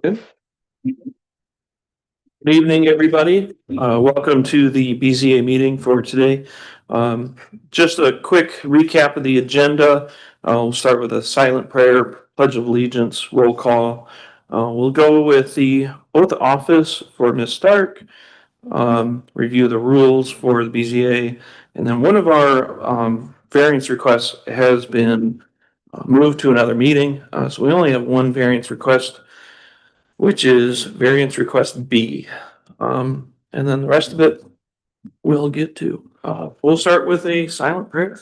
Good evening, everybody. Welcome to the BZA meeting for today. Just a quick recap of the agenda. We'll start with a silent prayer, pledge of allegiance, roll call. We'll go with the oath of office for Ms. Stark, review the rules for the BZA, and then one of our variance requests has been moved to another meeting. So we only have one variance request, which is variance request B. And then the rest of it we'll get to. We'll start with a silent prayer.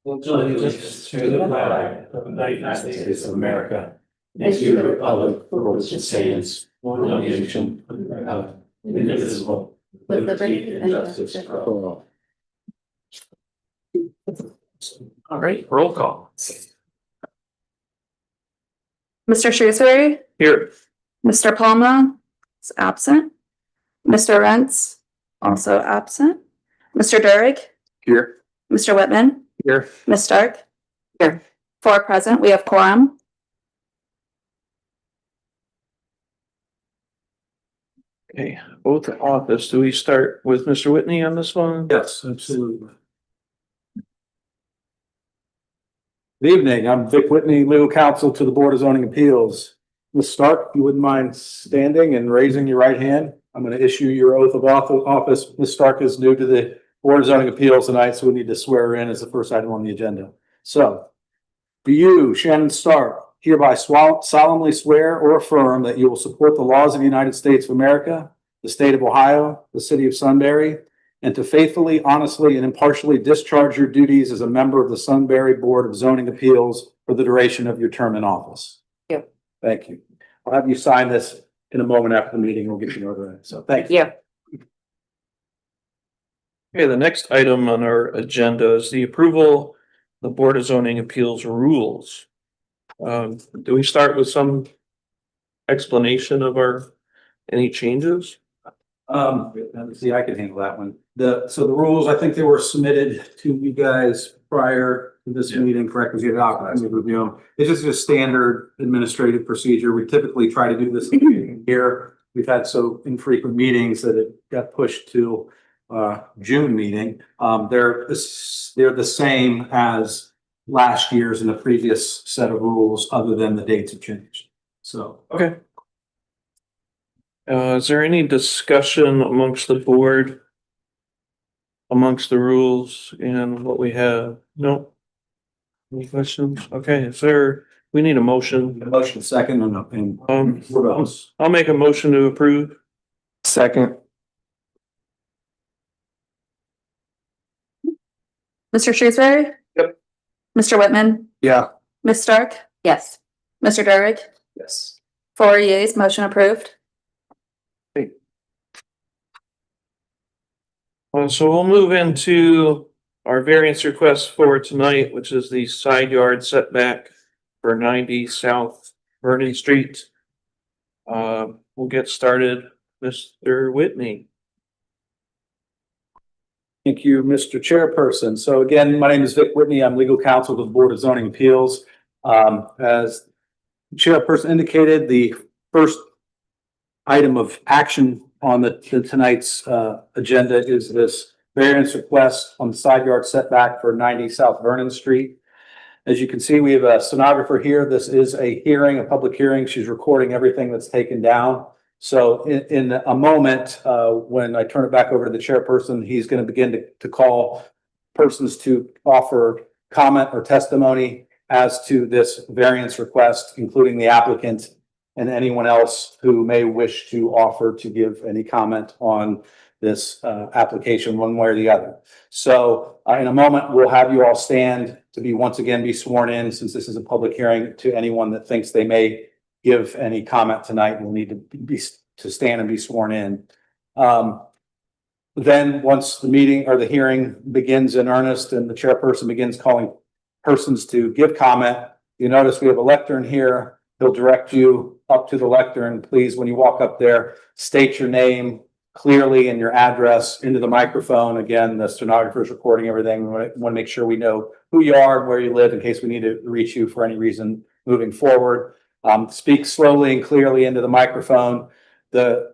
Allegiance to the flag of the United States of America and to the republic for which it stands, one nation, under God, indivisible, with liberty and justice for all. All right, roll call. Mr. Shrewsbury, Here. Mr. Palma is absent. Mr. Rentz, also absent. Mr. Durick, Here. Mr. Whitman, Here. Ms. Stark, here. 4 present, we have quorum. Okay, oath of office. Do we start with Mr. Whitney on this one? Yes, absolutely. Good evening, I'm Vic Whitney, legal counsel to the Board of Zoning Appeals. Ms. Stark, you wouldn't mind standing and raising your right hand? I'm going to issue your oath of office. Ms. Stark is new to the Board of Zoning Appeals tonight, so we need to swear her in as the first item on the agenda. So, do you, Shannon Stark, hereby solemnly swear or affirm that you will support the laws of the United States of America, the state of Ohio, the city of Sunbury, and to faithfully, honestly, and impartially discharge your duties as a member of the Sunbury Board of Zoning Appeals for the duration of your term in office? Yeah. Thank you. I'll have you sign this in a moment after the meeting. We'll get you notarized. So thank you. Yeah. Okay, the next item on our agenda is the approval of the Board of Zoning Appeals rules. Do we start with some explanation of any changes? Let me see, I can handle that one. So the rules, I think they were submitted to you guys prior to this meeting, correct? Because you had opportunity to review them. It's just a standard administrative procedure. We typically try to do this here. We've had so infrequent meetings that it got pushed to June meeting. They're the same as last year's and the previous set of rules, other than the dates have changed. So. Okay. Is there any discussion amongst the board? Amongst the rules and what we have? No? Any questions? Okay, we need a motion. A motion second and what else? I'll make a motion to approve. Second. Mr. Shrewsbury? Yep. Mr. Whitman? Yeah. Ms. Stark? Yes. Mr. Durick? Yes. 4 yeas, motion approved. So we'll move into our variance request for tonight, which is the side yard setback for 90 South Vernon Street. We'll get started, Mr. Whitney. Thank you, Mr. Chairperson. So again, my name is Vic Whitney. I'm legal counsel to the Board of Zoning Appeals. As the Chairperson indicated, the first item of action on tonight's agenda is this variance request on the side yard setback for 90 South Vernon Street. As you can see, we have a stenographer here. This is a hearing, a public hearing. She's recording everything that's taken down. So in a moment, when I turn it back over to the chairperson, he's going to begin to call persons to offer comment or testimony as to this variance request, including the applicant and anyone else who may wish to offer to give any comment on this application one way or the other. So in a moment, we'll have you all stand to once again be sworn in, since this is a public hearing. To anyone that thinks they may give any comment tonight, will need to stand and be sworn in. Then, once the meeting or the hearing begins in earnest and the chairperson begins calling persons to give comment, you notice we have a lectern here. He'll direct you up to the lectern. Please, when you walk up there, state your name clearly and your address into the microphone. Again, the stenographer is recording everything. We want to make sure we know who you are and where you live in case we need to reach you for any reason moving forward. Speak slowly and clearly into the microphone. The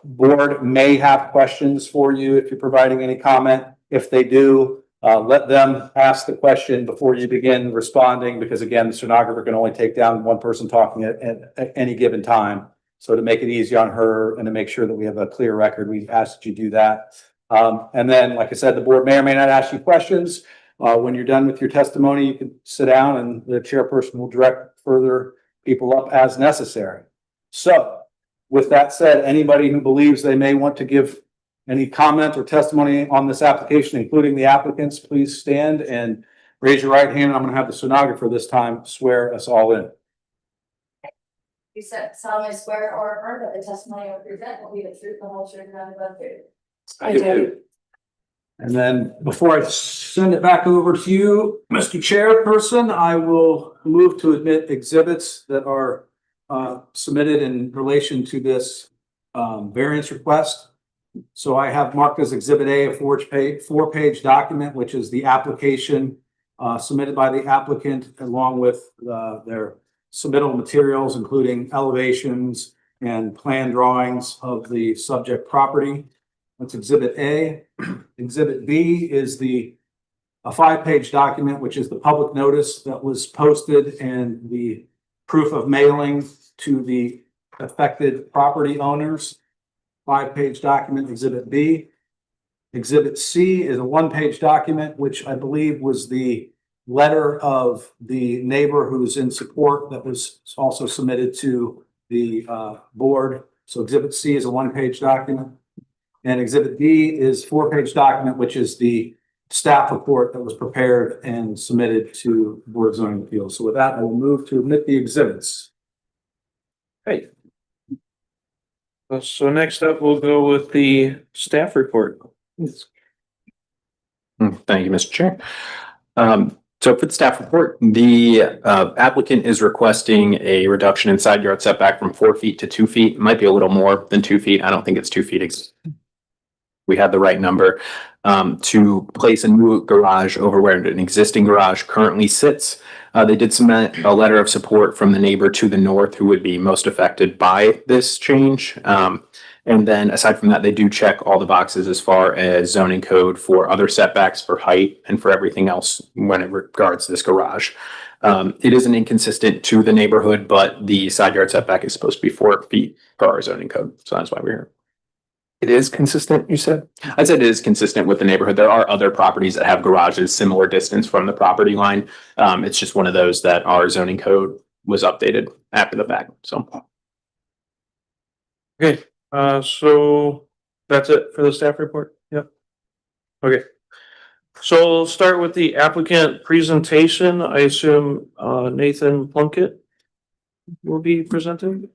board may have questions for you if you're providing any comment. If they do, let them ask the question before you begin responding, because again, the stenographer can only take down one person talking at any given time. So to make it easy on her and to make sure that we have a clear record, we ask that you do that. And then, like I said, the board may or may not ask you questions. When you're done with your testimony, you can sit down and the chairperson will direct further people up as necessary. So with that said, anybody who believes they may want to give any comment or testimony on this application, including the applicants, please stand and raise your right hand. I'm going to have the stenographer this time swear us all in. You said solemnly swear or affirm that the testimony you present will be the truth, the whole truth, and nothing but the truth. I do. And then before I send it back over to you, Mr. Chairperson, I will move to admit exhibits that are submitted in relation to this variance request. So I have marked as Exhibit A, a four-page document, which is the application submitted by the applicant, along with their submittal materials, including elevations and plan drawings of the subject property. That's Exhibit A. Exhibit B is a five-page document, which is the public notice that was posted and the proof of mailing to the affected property owners. Five-page document, Exhibit B. Exhibit C is a one-page document, which I believe was the letter of the neighbor who's in support that was also submitted to the board. So Exhibit C is a one-page document. And Exhibit D is four-page document, which is the staff report that was prepared and submitted to Board of Zoning Appeals. So with that, I will move to admit the exhibits. Great. So next up, we'll go with the staff report. Thank you, Mr. Chair. So for the staff report, the applicant is requesting a reduction in side yard setback from 4 feet to 2 feet. It might be a little more than 2 feet. I don't think it's 2 feet. We had the right number to place a new garage over where an existing garage currently sits. They did submit a letter of support from the neighbor to the north who would be most affected by this change. And then aside from that, they do check all the boxes as far as zoning code for other setbacks for height and for everything else when it regards this garage. It isn't inconsistent to the neighborhood, but the side yard setback is supposed to be 4 feet per our zoning code. So that's why we're here. It is consistent, you said? I said it is consistent with the neighborhood. There are other properties that have garages similar distance from the property line. It's just one of those that our zoning code was updated after the fact. So. Okay, so that's it for the staff report? Yep. Okay. So we'll start with the applicant presentation. I assume Nathan Plunkett will be presenting.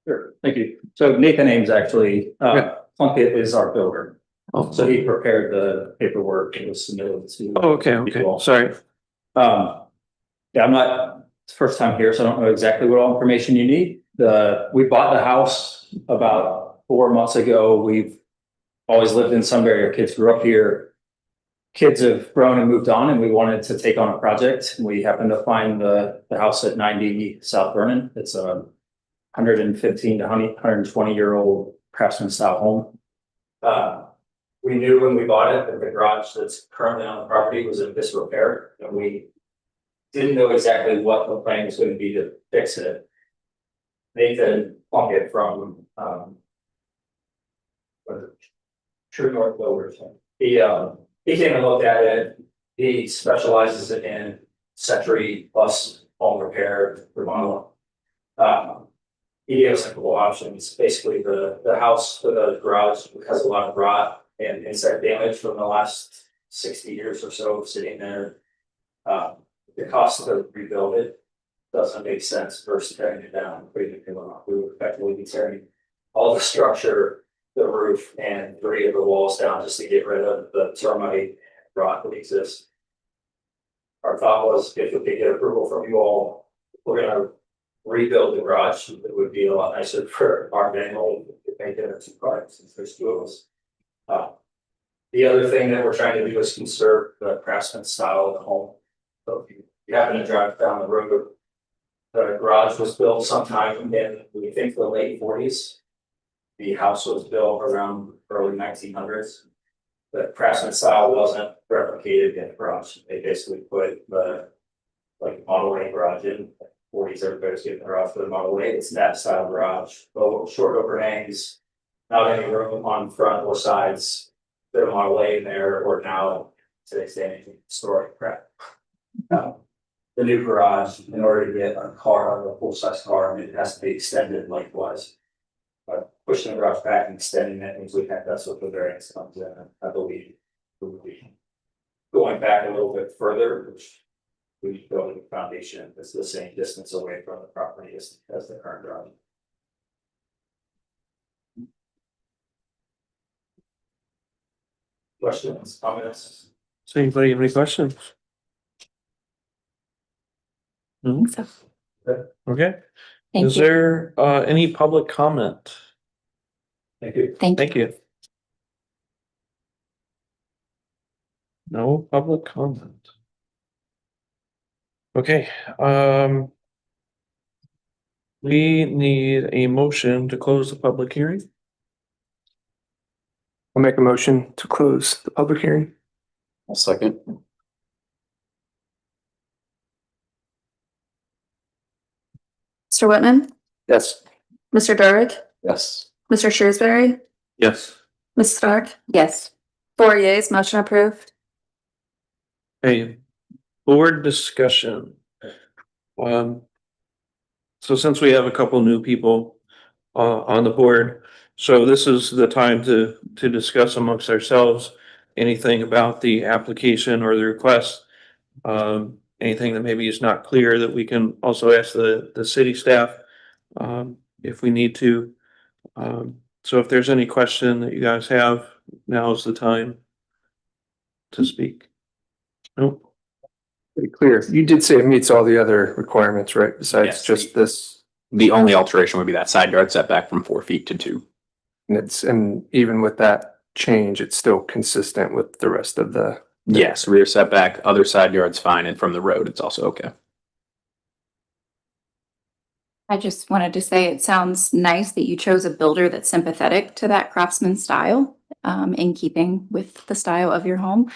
Sure, thank you. So Nathan Ames actually, Plunkett is our builder. Oh, So he prepared the paperwork and was submitted to. okay, sorry. Yeah, I'm not, it's the first time here, so I don't know exactly what all information you need. We bought the house about 4 months ago. We've always lived in Sunbury. Our kids grew up here. Kids have grown and moved on, and we wanted to take on a project. We happened to find the house at 90 South Vernon. It's a 115 to 120-year-old craftsman style home. We knew when we bought it that the garage that's currently on the property was in disrepair, and we didn't know exactly what the plan was going to be to fix it. Nathan Plunkett from True North Builders. He came and looked at it. He specializes in century plus home repair, remodel. He gave us a couple options. Basically, the house for the garage has a lot of rot and insect damage from the last 60 years or so sitting there. The cost to rebuild it doesn't make sense versus tearing it down, and putting it on. We would effectively be tearing all the structure, the roof, and 3 of the walls down just to get rid of the termite rot that exists. Our thought was if we could get approval from you all, we're gonna rebuild the garage. It would be a lot nicer for our manual to make it into 2 parts since there's 2 of us. The other thing that we're trying to do is conserve the craftsman style of the home. So if you happen to drive down the road, the garage was built sometime in, we think, the late 40s. The house was built around early 1900s. The craftsman style wasn't replicated in the garage. They basically put the Model A garage in. 40s, everybody's getting their garage for the Model A. It's that style garage, but short overhangs, not any room on front or sides. Put a Model A in there, or now today's day storing crap. The new garage, in order to get a car, a full size car, it has to be extended lengthwise. Pushing the garage back and extending it means we have, that's what the variance comes in, I believe. We would be going back a little bit further, which we build a foundation that's the same distance away from the property as the current garage. Questions, comments? Does anybody have any questions? No? So, Okay, thank is you. there any public comment? Thank you. Thank you. Thank you. No public comment. Okay, we need a motion to close the public hearing. I'll make a motion to close the public hearing. I'll second. Mr. Whitman, Yes. Mr. Durrick, Yes. Mr. Shrewsbury, Yes. Ms. Stark? Yes. 4 yeas, motion approved. Okay, board discussion. So since we have a couple new people on the board, so this is the time to discuss amongst ourselves anything about the application or the request. Anything that maybe is not clear that we can also ask the city staff if we need to. So if there's any question that you guys have, now is the time to speak. Nope. Pretty clear. You did say it meets all the other requirements, right? Besides Yes. just this. The only alteration would be that side yard setback from 4 feet to 2. And even with that change, it's still consistent with the rest of the. Yes, rear setback, other side yard's fine, and from the road, it's also okay. I just wanted to say it sounds nice that you chose a builder that's sympathetic to that craftsman style, in keeping with the style of your home.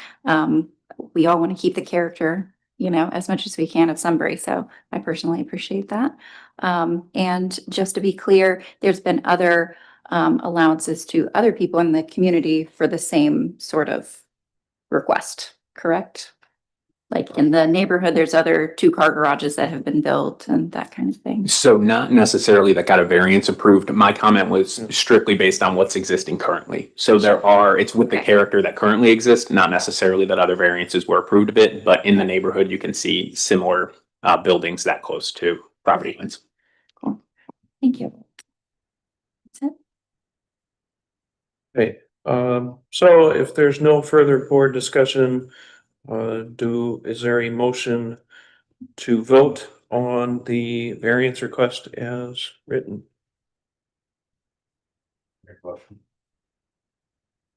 We all want to keep the character, as much as we can of Sunbury, so I personally appreciate that. And just to be clear, there's been other allowances to other people in the community for the same sort of request, correct? Like in the neighborhood, there's other 2-car garages that have been built and that kind of thing. So not necessarily that got a variance approved. My comment was strictly based on what's existing currently. So it's with the Okay. character that currently exists, not necessarily that other variances were approved of it, but in the neighborhood, you can see similar buildings that close to property lines. Thank you. That's it. Okay, so if there's no further board discussion, is there a motion to vote on the variance request as written?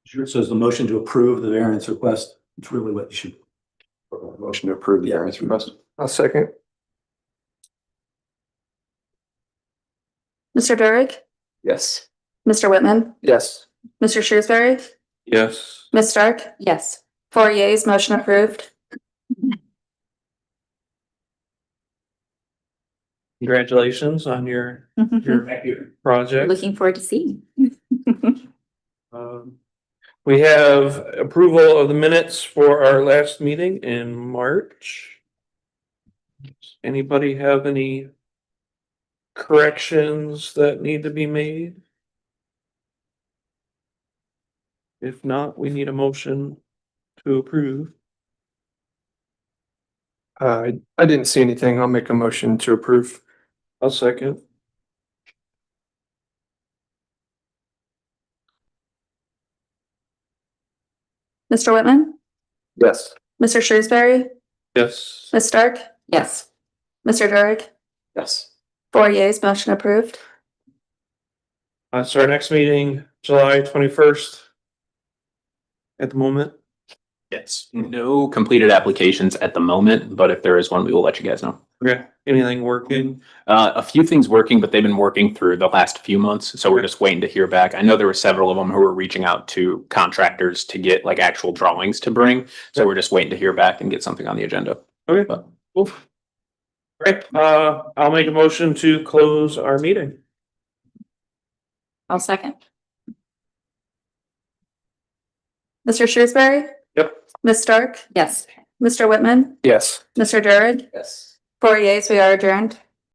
Sure, so is the motion to approve the variance request, it's really what you should. Motion to approve the variance request. I'll second. Mr. Durrick, Yes. Mr. Whitman, Yes. Mr. Shrewsbury, Yes. Ms. Stark? Yes. 4 yeas, motion approved. Congratulations on your Thank you. project. Looking forward to seeing. We have approval of the minutes for our last meeting in March. Anybody have any corrections that need to be made? If not, we need a motion to approve. I didn't see anything. I'll make a motion to approve. I'll second. Mr. Whitman, Yes. Mr. Shrewsbury, Yes. Ms. Stark, Yes. Mr. Durick, Yes. 4 yeas, motion approved. So our next meeting, July 21st. At the moment. Yes. No completed applications at the moment, but if there is one, we will let you guys know. Okay. Anything working? A few things working, but they've been working through the last few months, so we're just waiting to hear back. I know there were several of them who were reaching out to contractors to get like actual drawings to bring, so we're just waiting to hear back and get something on the agenda. Okay. But- Cool. Right, I'll make a motion to close our meeting. I'll second. Mr. Shrewsbury, Yep. Ms. Stark, Yes. Mr. Whitman, Yes. Mr. Durick, Yes. 4 yeas, we are adjourned.